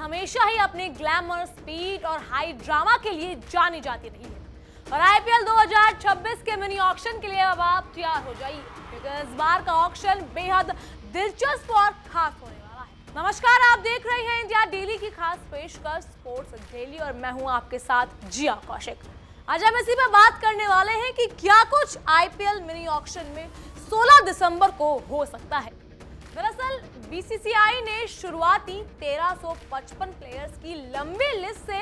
हमेशा ही अपने glamour, speed और हाई ड्रामा के लिए जानी जाती रही है। और आईपीएल 2026 के मिनी ऑक्शन के लिए अब आप तैयार हो जाइए, क्योंकि इस बार का ऑक्शन बेहद दिलचस्प और खास होने वाला है। नमस्कार, आप देख रहे हैं इंडिया डेली की खास पेशकश स्पोर्ट्स डेली और मैं हूं आपके साथ जिया कौशिक। आज हम इसी पे बात करने वाले हैं कि क्या कुछ आईपीएल मिनी ऑक्शन में 16 दिसंबर को हो सकता है। दरअसल बीसीसीआई ने शुरुआती 1355 प्लेयर्स की लंबी लिस्ट से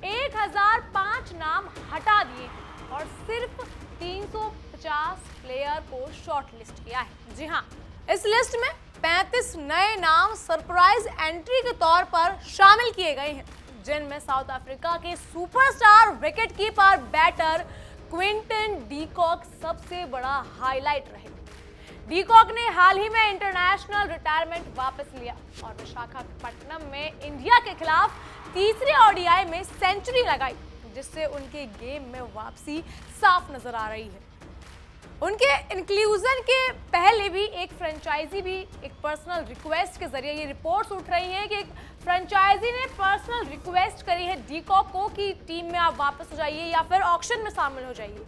1005 नाम हटा दिए और सिर्फ 350 प्लेयर को शॉर्ट लिस्ट किया है। जी हाँ, इस लिस्ट में 35 नए नाम सरप्राइज एंट्री के तौर पर शामिल किए गए हैं, जिनमें साउथ अफ्रीका के superstar wicketkeeper batter Quinton de Kock सबसे बड़ा हाईलाइट रहे। डी कॉक ने हाल ही में इंटरनेशनल रिटायरमेंट वापस लिया और विशाखापट्टनम में इंडिया के खिलाफ तीसरे ओडीआई में सेंचुरी लगाई, जिससे उनके गेम में वापसी साफ नजर आ रही है। उनके इंक्लूजन के पहले भी एक फ्रेंचाइजी भी एक पर्सनल रिक्वेस्ट के जरिए ये रिपोर्ट्स उठ रही हैं कि एक फ्रेंचाइजी ने पर्सनल रिक्वेस्ट करी है डी कॉक को कि टीम में आप वापस हो जाइए या फिर ऑक्शन में शामिल हो जाइए।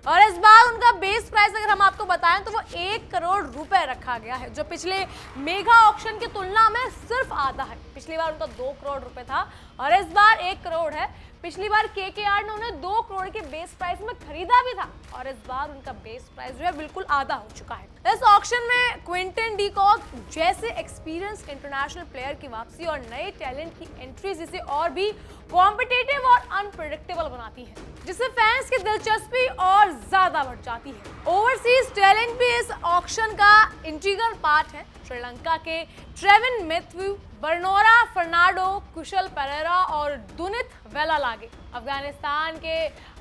और इस बार उनका बेस प्राइस अगर हम आपको बताएं तो वो 1 करोड़ रुपए रखा गया है, जो पिछले मेगा ऑक्शन की तुलना में सिर्फ आधा है। पिछली बार उनका 2 करोड़ रुपए था और इस बार 1 करोड़ है। पिछली बार केकेआर ने उन्हें 2 करोड़ के बेस प्राइस में खरीदा भी था और इस बार उनका बेस प्राइस जो है बिल्कुल आधा हो चुका है। इस ऑक्शन में क्विंटन डी कॉक जैसे एक्सपीरियंस इंटरनेशनल प्लेयर की वापसी और नए टैलेंट की एंट्रीज इसे और भी कॉम्पिटिटिव और अनप्रेडिक्टेबल बनाती है, जिससे फैंस की दिलचस्पी और ज्यादा बढ़ जाती है। ओवरसीज टैलेंट भी इस ऑक्शन का इंटीग्रल पार्ट है। श्रीलंका के ट्रेविन मैथ्यू, बर्नोरा फर्नांडो, कुशल पेरेरा और दुनित वेलालागे, अफगानिस्तान के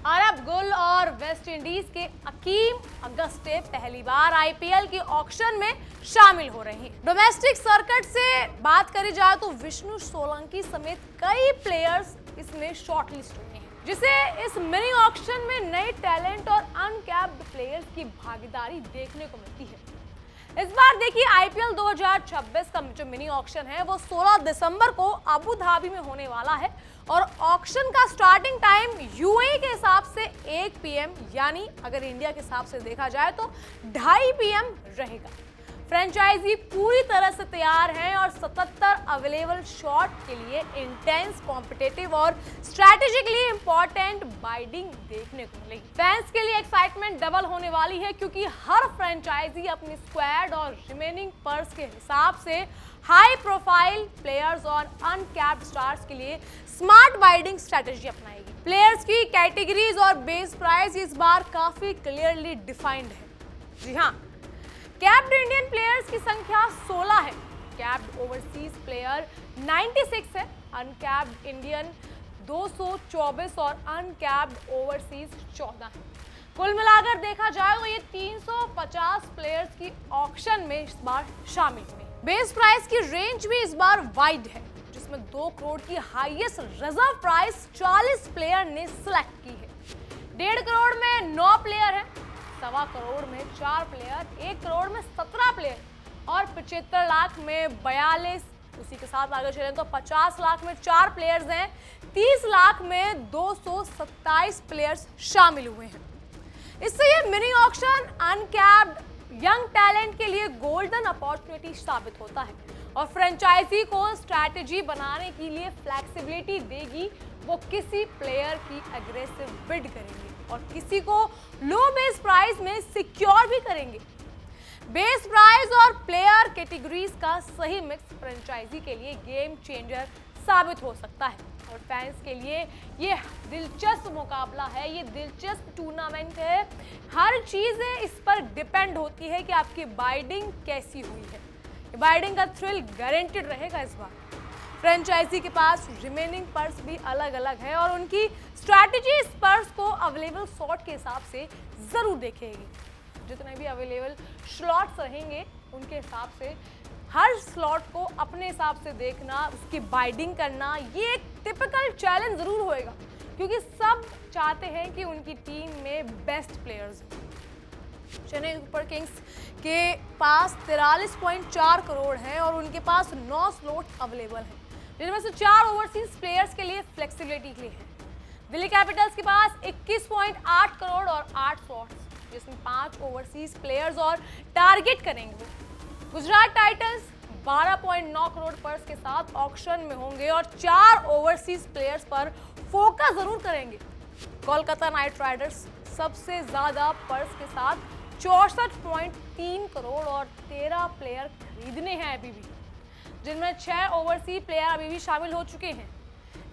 अरब गुल और वेस्ट इंडीज के अकीम अगस्टे पहली बार आईपीएल के ऑक्शन में शामिल हो रहे हैं। डोमेस्टिक सर्किट से बात करी जाए तो विष्णु सोलंकी समेत कई प्लेयर्स इसमें शॉर्टलिस्ट हुए हैं, जिसे इस मिनी ऑक्शन में नए टैलेंट और अनकैप्ड प्लेयर्स की भागीदारी देखने को मिलती है। इस बार देखिए, आईपीएल 2026 का जो मिनी ऑक्शन है वो 16 दिसंबर को अबू धाबी में होने वाला है और ऑक्शन का स्टार्टिंग टाइम यूएई के हिसाब से 1 पीएम, यानी अगर इंडिया के हिसाब से देखा जाए तो 2:30 पीएम रहेगा। फ्रेंचाइजी पूरी तरह से तैयार हैं और 77 अवेलेबल शॉट के लिए इंटेंस, कॉम्पिटिटिव और स्ट्रैटेजिकली इंपॉर्टेंट बाइडिंग देखने को मिलेगी। फैंस के लिए एक्साइटमेंट डबल होने वाली है, क्योंकि हर फ्रेंचाइजी अपनी स्क्वाड और रिमेनिंग पर्स के हिसाब से हाई प्रोफाइल प्लेयर्स और अनकैप्ड स्टार्स के लिए स्मार्ट बाइडिंग स्ट्रैटेजी अपनाएगी। प्लेयर्स की कैटेगरीज और बेस प्राइस इस बार काफी क्लियरली डिफाइंड है। जी हाँ, कैप्ड इंडियन प्लेयर्स की संख्या 16 है, कैप्ड ओवरसीज प्लेयर 96 है, अनकैप्ड इंडियन 224 और अनकैप्ड ओवरसीज 14 है। कुल मिलाकर देखा जाए तो ये 350 प्लेयर्स की ऑक्शन में इस बार शामिल हुए। बेस प्राइस की रेंज भी इस बार वाइड है, जिसमें 2 करोड़ की हाईएस्ट रिजर्व प्राइस 40 प्लेयर ने सिलेक्ट की है। 1.5 करोड़ में 9 प्लेयर है, 1.25 करोड़ में 4 प्लेयर, 1 करोड़ में 17 प्लेयर और 75 लाख में 42। उसी के साथ आगे चलें तो 50 लाख में 4 प्लेयर्स हैं, 30 लाख में 227 प्लेयर्स शामिल हुए हैं। इससे ये mini auction uncapped young talent के लिए गोल्डन अपॉर्चुनिटी साबित होता है और फ्रेंचाइजी को स्ट्रैटेजी बनाने के लिए फ्लेक्सिबिलिटी देगी। वो किसी प्लेयर की एग्रेसिव बिड करेंगे और किसी को लो बेस प्राइस में सिक्योर भी करेंगे। बेस प्राइस और प्लेयर कैटेगरीज का सही मिक्स फ्रेंचाइजी के लिए गेम चेंजर साबित हो सकता है और फैंस के लिए ये दिलचस्प मुकाबला है, ये दिलचस्प टूर्नामेंट है। हर चीज़ इस पर डिपेंड होती है कि आपकी बाइडिंग कैसी हुई है। बाइडिंग का थ्रिल गारंटेड रहेगा इस बार। फ्रेंचाइजी के पास रिमेनिंग पर्स भी अलग अलग है और उनकी स्ट्रैटेजी इस पर्स को अवेलेबल शॉट के हिसाब से जरूर देखेगी। जितने भी अवेलेबल स्लॉट्स रहेंगे उनके हिसाब से हर स्लॉट को अपने हिसाब से देखना, उसकी बाइडिंग करना, ये एक टिपिकल चैलेंज जरूर होएगा, क्योंकि सब चाहते हैं कि उनकी टीम में बेस्ट प्लेयर्स हो। चेन्नई सुपर किंग्स के पास 43.4 करोड़ है और उनके पास 9 स्लॉट अवेलेबल हैं। जिनमें से 4 ओवरसीज प्लेयर्स के लिए फ्लेक्सिबिलिटी के लिए है। दिल्ली कैपिटल्स के पास 21.8 करोड़ और 8 स्लॉट्स, जिसमें 5 ओवरसीज प्लेयर्स और टारगेट करेंगे वो। गुजरात टाइटंस 12.9 करोड़ पर्स के साथ ऑक्शन में होंगे और 4 ओवरसीज प्लेयर्स पर फोकस जरूर करेंगे। कोलकाता नाइट राइडर्स सबसे ज्यादा पर्स के साथ 64.3 करोड़ और 13 प्लेयर खरीदने हैं अभी भी, जिनमें 6 ओवरसीज प्लेयर अभी भी शामिल हो चुके हैं।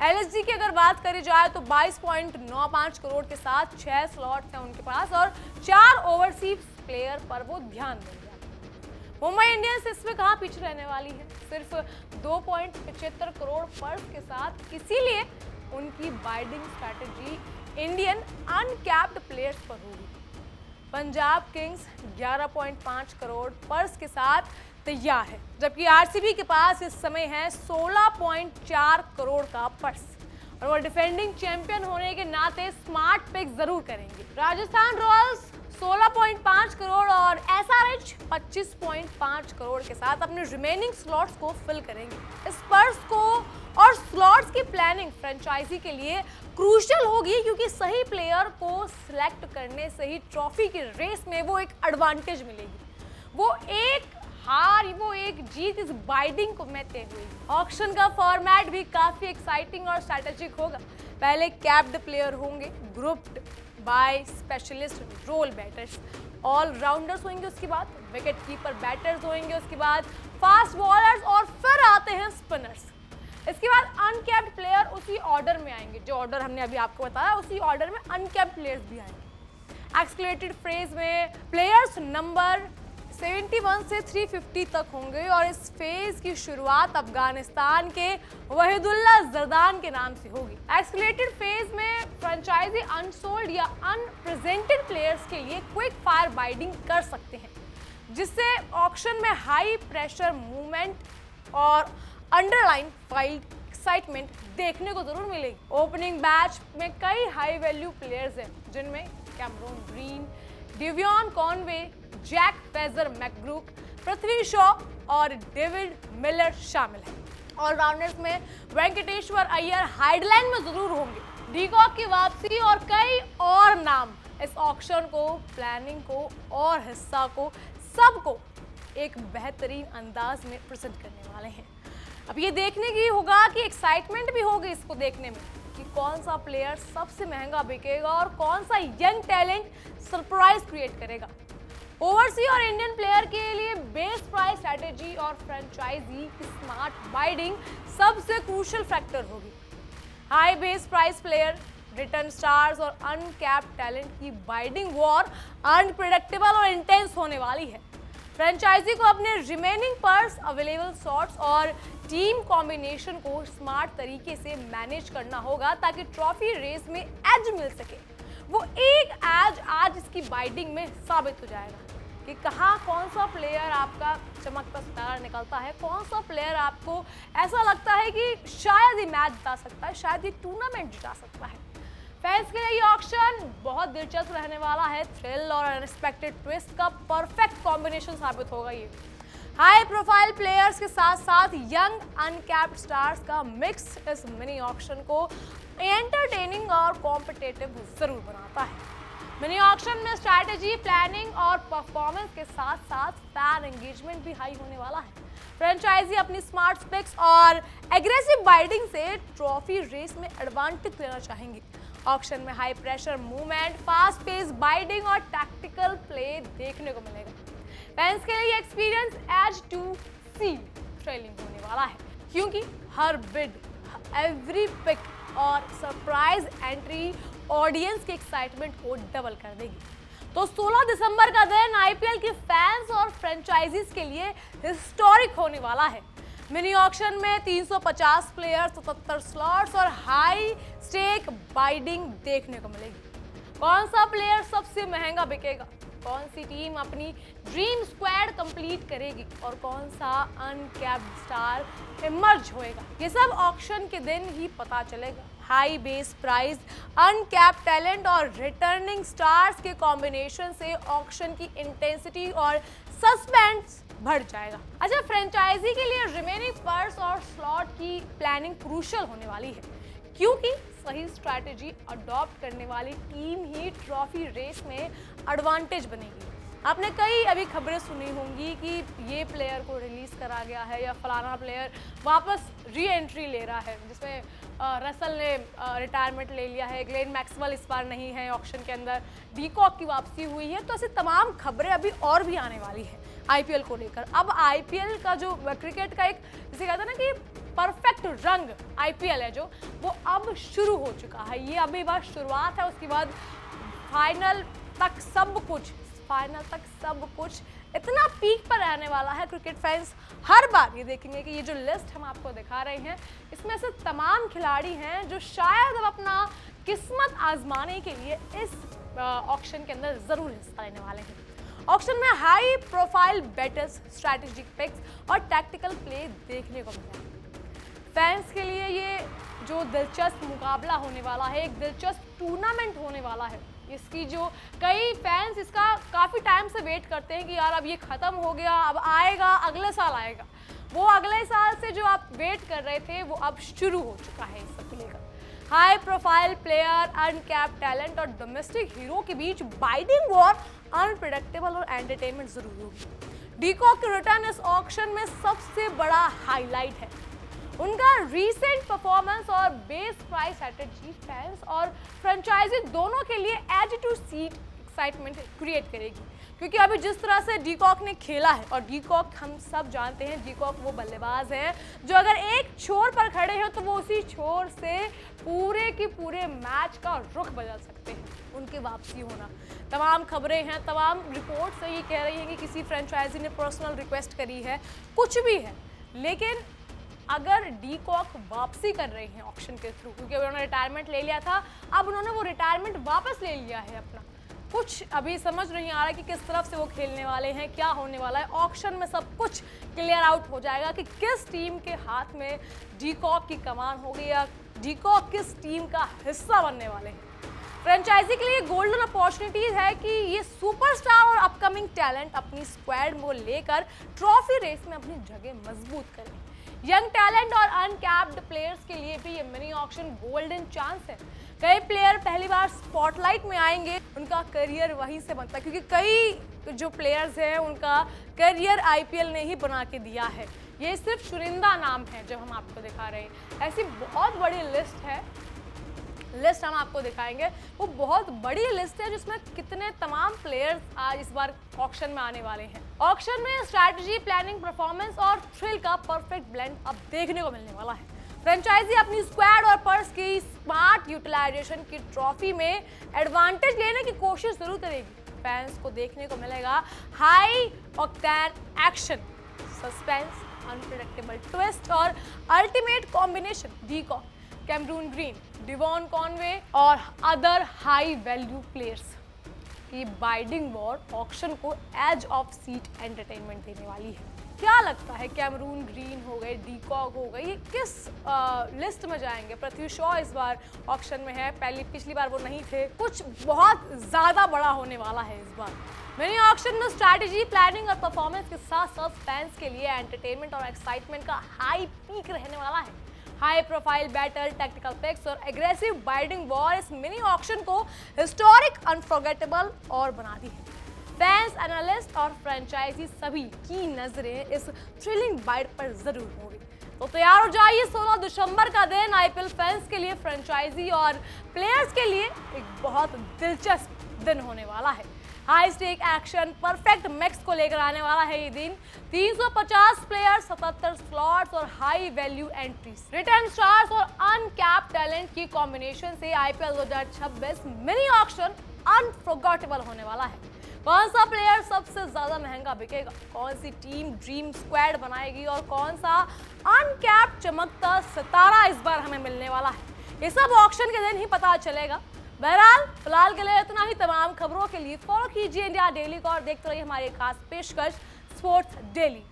एलएसजी की अगर बात करी जाए तो 22.95 करोड़ के साथ 6 स्लॉट्स हैं उनके पास और 4 ओवरसीज प्लेयर पर वो ध्यान देंगे। मुंबई इंडियंस इसमें कहाँ पीछे रहने वाली है, सिर्फ 2.75 करोड़ पर्स के साथ, इसीलिए उनकी biding strategy Indian uncapped players पर होगी। पंजाब किंग्स 11.5 करोड़ पर्स के साथ तैयार है, जबकि आरसीबी के पास इस समय है 16.4 करोड़ का पर्स और वो डिफेंडिंग चैंपियन होने के नाते स्मार्ट पिक जरूर करेंगे। राजस्थान रॉयल्स 16.5 करोड़ और एसआरएच 25.5 करोड़ के साथ अपने रिमेनिंग स्लॉट्स को फिल करेंगे। इस पर्स को और स्लॉट्स की प्लानिंग फ्रेंचाइजी के लिए क्रूशियल होगी, क्योंकि सही प्लेयर को सिलेक्ट करने से ही ट्रॉफी की रेस में वो एक एडवांटेज मिलेगी। वो एक जीत इस बाइडिंग को में तय हुई। ऑक्शन का फॉर्मेट भी काफी एक्साइटिंग और स्ट्रेटेजिक होगा। पहले कैप्ड प्लेयर होंगे, grouped by specialist role batters, all rounders होंगे, उसके बाद विकेट कीपर बैटर्स होंगे, उसके बाद फास्ट बॉलर्स और फिर आते हैं स्पिनर्स। इसके बाद अनकैप्ड प्लेयर उसी ऑर्डर में आएंगे, जो ऑर्डर हमने अभी आपको बताया उसी ऑर्डर में अनकैप्ड प्लेयर्स भी आएंगे। एक्सक्लेटेड फेज में प्लेयर्स नंबर 71 से 350 तक होंगे और इस फेज की शुरुआत अफगानिस्तान के वहीदुल्ला जरदान के नाम से होगी। एक्सक्लेटेड फेज में फ्रेंचाइजी अनसोल्ड या अनप्रेजेंटेड प्लेयर्स के लिए क्विक फायर बाइडिंग कर सकते हैं, जिससे ऑक्शन में हाई प्रेशर मूवमेंट और अंडरलाइन फाइल्ड एक्साइटमेंट देखने को जरूर मिलेगी। ओपनिंग बैच में कई हाई वैल्यू प्लेयर्स हैं, जिनमें Cameron Green, Devon Conway, Jake Fraser McGurk, Prithvi Shaw और डेविड मिलर शामिल हैं। ऑलराउंडर्स में वेंकटेश्वर अय्यर हाइडलाइन में जरूर होंगे। डीकॉक की वापसी और कई और नाम इस ऑक्शन को, प्लानिंग को और हिस्सा को, सबको एक बेहतरीन अंदाज में प्रेजेंट करने वाले हैं। अब ये देखने की होगा कि एक्साइटमेंट भी होगी इसको देखने में कि कौन सा प्लेयर सबसे महंगा बिकेगा और कौन सा यंग टैलेंट सरप्राइज क्रिएट करेगा। ओवरसीज और इंडियन प्लेयर के लिए बेस प्राइस स्ट्रैटेजी और फ्रेंचाइजी की स्मार्ट बाइडिंग सबसे क्रूशियल फैक्टर होगी। High base price player, return stars और अनकैप्ड टैलेंट की बाइडिंग वॉर अनप्रेडिक्टेबल और इंटेंस होने वाली है। फ्रेंचाइजी को अपने रिमेनिंग पर्स, अवेलेबल शॉट्स और टीम कॉम्बिनेशन को स्मार्ट तरीके से मैनेज करना होगा ताकि ट्रॉफी रेस में एज मिल सके। वो एक एज आज इसकी बाइडिंग में साबित हो जाएगा कि कहाँ कौन सा प्लेयर आपका चमकता सितारा निकलता है, कौन सा प्लेयर आपको ऐसा लगता है कि शायद ही मैच जिता सकता है, शायद ही टूर्नामेंट जिता सकता है। फैंस के लिए ये ऑक्शन बहुत दिलचस्प रहने वाला है। थ्रिल और अनएक्सपेक्टेड ट्विस्ट का परफेक्ट कॉम्बिनेशन साबित होगा ये। हाई प्रोफाइल प्लेयर्स के साथ साथ यंग अनकैप्ड स्टार्स का मिक्स इस मिनी ऑक्शन को एंटरटेनिंग और कॉम्पिटिटिव जरूर बनाता है। मिनी ऑक्शन में स्ट्रैटेजी, प्लानिंग और परफॉर्मेंस के साथ साथ फैन एंगेजमेंट भी हाई होने वाला है। फ्रेंचाइजी अपनी स्मार्ट पिक्स और एग्रेसिव बाइडिंग से ट्रॉफी रेस में एडवांटेज लेना चाहेंगे। ऑक्शन में high pressure movement, fast pace bidding और टैक्टिकल प्ले देखने को मिलेगा। फैंस के लिए experience edge to see thrilling होने वाला है, क्योंकि हर बिड, एवरी पिक और सरप्राइज एंट्री ऑडियंस के एक्साइटमेंट को डबल कर देगी। तो 16 दिसंबर का दिन आईपीएल के फैंस और फ्रेंचाइजीज के लिए हिस्टोरिक होने वाला है। मिनी ऑक्शन में 350 प्लेयर्स, 77 स्लॉट्स और हाई स्टेक बाइडिंग देखने को मिलेगी। कौन सा प्लेयर सबसे महंगा बिकेगा, कौन सी टीम अपनी ड्रीम स्क्वाड कंप्लीट करेगी और कौन सा अनकैप्ड स्टार इमर्ज होएगा, ये सब ऑक्शन के दिन ही पता चलेगा। High base price, uncapped talent और रिटर्निंग स्टार्स के कॉम्बिनेशन से ऑक्शन की इंटेंसिटी और सस्पेंस बढ़ जाएगा। अच्छा, फ्रेंचाइजी के लिए रिमेनिंग पर्स और स्लॉट की प्लानिंग क्रूशियल होने वाली है, क्योंकि सही स्ट्रैटेजी अडॉप्ट करने वाली टीम ही ट्रॉफी रेस में एडवांटेज बनेगी। आपने कई अभी खबरें सुनी होंगी कि ये प्लेयर को रिलीज करा गया है या फलाना प्लेयर वापस री एंट्री ले रहा है, जिसमें रसल ने रिटायरमेंट ले लिया है, ग्लेन मैक्सवेल इस बार नहीं है ऑक्शन के अंदर, डीकॉक की वापसी हुई है। तो ऐसी तमाम खबरें अभी और भी आने वाली है आईपीएल को लेकर। अब आईपीएल का जो क्रिकेट का एक जिसे कहते हैं ना कि परफेक्ट रंग आईपीएल है जो, वो अब शुरू हो चुका है। ये अभी बस शुरुआत है, उसके बाद फाइनल तक सब कुछ इतना पीक पर रहने वाला है। क्रिकेट फैंस हर बार ये देखेंगे कि ये जो लिस्ट हम आपको दिखा रहे हैं, इसमें से तमाम खिलाड़ी हैं जो शायद अब अपना किस्मत आजमाने के लिए इस ऑक्शन के अंदर जरूर हिस्सा लेने वाले हैं। ऑक्शन में high profile batters, strategic picks और टैक्टिकल प्ले देखने को मिला है। फैंस के लिए ये जो दिलचस्प मुकाबला होने वाला है, एक दिलचस्प टूर्नामेंट होने वाला है। इसकी जो कई फैंस इसका काफ़ी टाइम से वेट करते हैं कि यार अब ये ख़त्म हो गया, अब आएगा, अगले साल आएगा। वो अगले साल से जो आप वेट कर रहे थे वो अब शुरू हो चुका है इस सब लेकर। High profile player, uncapped talent और डोमेस्टिक हीरो के बीच बाइडिंग वॉर अनप्रेडिक्टेबल और एंटरटेनमेंट जरूर होगी। डीकॉक के रिटर्न इस ऑक्शन में सबसे बड़ा हाईलाइट है। उनका रीसेंट परफॉर्मेंस और बेस प्राइस स्ट्रैटेजी फैंस और फ्रेंचाइजी दोनों के लिए edge to seat excitement create करेगी, क्योंकि अभी जिस तरह से डीकॉक ने खेला है, और डीकॉक हम सब जानते हैं डीकॉक वो बल्लेबाज हैं जो अगर एक छोर पर खड़े हैं तो वो उसी छोर से पूरे के पूरे मैच का रुख बदल सकते हैं। उनकी वापसी होना, तमाम खबरें हैं, तमाम रिपोर्ट्स ये कह रही हैं कि किसी फ्रेंचाइजी ने पर्सनल रिक्वेस्ट करी है, कुछ भी है, लेकिन अगर डीकॉक वापसी कर रहे हैं ऑक्शन के थ्रू, क्योंकि उन्होंने रिटायरमेंट ले लिया था, अब उन्होंने वो रिटायरमेंट वापस ले लिया है अपना, कुछ अभी समझ नहीं आ रहा कि किस तरफ से वो खेलने वाले हैं, क्या होने वाला है। ऑक्शन में सब कुछ क्लियर आउट हो जाएगा कि किस टीम के हाथ में डीकॉक की कमान होगी या डीकॉक किस टीम का हिस्सा बनने वाले हैं। फ्रेंचाइजी के लिए गोल्डन अपॉर्चुनिटीज है कि ये सुपरस्टार और अपकमिंग टैलेंट अपनी स्क्वाड को लेकर ट्रॉफी रेस में अपनी जगह मजबूत करें। यंग टैलेंट और अनकैप्ड प्लेयर्स के लिए भी ये मिनी ऑक्शन गोल्डन चांस है। कई प्लेयर पहली बार स्पॉटलाइट में आएंगे, उनका करियर वहीं से बनता है, क्योंकि कई जो प्लेयर्स हैं उनका करियर आईपीएल ने ही बना के दिया है। ये सिर्फ चुनिंदा नाम है जो हम आपको दिखा रहे हैं, ऐसी बहुत बड़ी लिस्ट हम आपको दिखाएंगे। वो बहुत बड़ी लिस्ट है जिसमें कितने तमाम प्लेयर्स आज इस बार ऑक्शन में आने वाले हैं। ऑक्शन में स्ट्रैटेजी, प्लानिंग, परफॉर्मेंस और थ्रिल का परफेक्ट ब्लेंड अब देखने को मिलने वाला है। फ्रेंचाइजी अपनी स्क्वाड और पर्स की स्मार्ट यूटिलाइजेशन की ट्रॉफी में एडवांटेज लेने की कोशिश जरूर करेगी। फैंस को देखने को मिलेगा high octane action, suspense, unpredictable twist और ultimate combination. De Kock, Cameron Green, Devon Conway और अदर हाई वैल्यू प्लेयर्स की बाइडिंग वॉर ऑक्शन को एज ऑफ सीट एंटरटेनमेंट देने वाली है। क्या लगता है, कैमरून ग्रीन हो गए, डीकॉक हो गए, ये किस लिस्ट में जाएंगे? पृथ्वी शॉ इस बार ऑक्शन में है, पिछली बार वो नहीं थे। कुछ बहुत ज़्यादा बड़ा होने वाला है इस बार। मिनी ऑक्शन में स्ट्रैटेजी, प्लानिंग और परफॉर्मेंस के साथ साथ फैंस के लिए एंटरटेनमेंट और एक्साइटमेंट का हाई पीक रहने वाला है। High profile battle, tactical picks और एग्रेसिव बाइडिंग वॉर इस मिनी ऑक्शन को हिस्टोरिक, अनफॉरगेटेबल और बना दी है। फैंस, एनालिस्ट और फ्रेंचाइजी सभी की नजरें इस थ्रिलिंग बाइट पर जरूर होगी। तो तैयार हो जाइए, 16 दिसंबर का दिन आईपीएल फैंस के लिए, फ्रेंचाइजी और प्लेयर्स के लिए एक बहुत दिलचस्प दिन होने वाला है। High stake action, perfect max को लेकर आने वाला है ये दिन। 350 प्लेयर्स, 77 स्लॉट्स और high value entries, return stars और अनकैप्ड टैलेंट की कॉम्बिनेशन से आईपीएल 2026 मिनी ऑक्शन अनफॉरगेटेबल होने वाला है। कौन सा प्लेयर सबसे ज्यादा महंगा बिकेगा, कौन सी टीम ड्रीम स्क्वाड बनाएगी और कौन सा अनकैप्ड चमकता सितारा इस बार हमें मिलने वाला है, ये सब ऑक्शन के दिन ही पता चलेगा। बहरहाल फिलहाल के लिए इतना ही। तमाम खबरों के लिए फॉलो कीजिए इंडिया डेली को और देखते रहिए हमारी खास पेशकश स्पोर्ट्स डेली।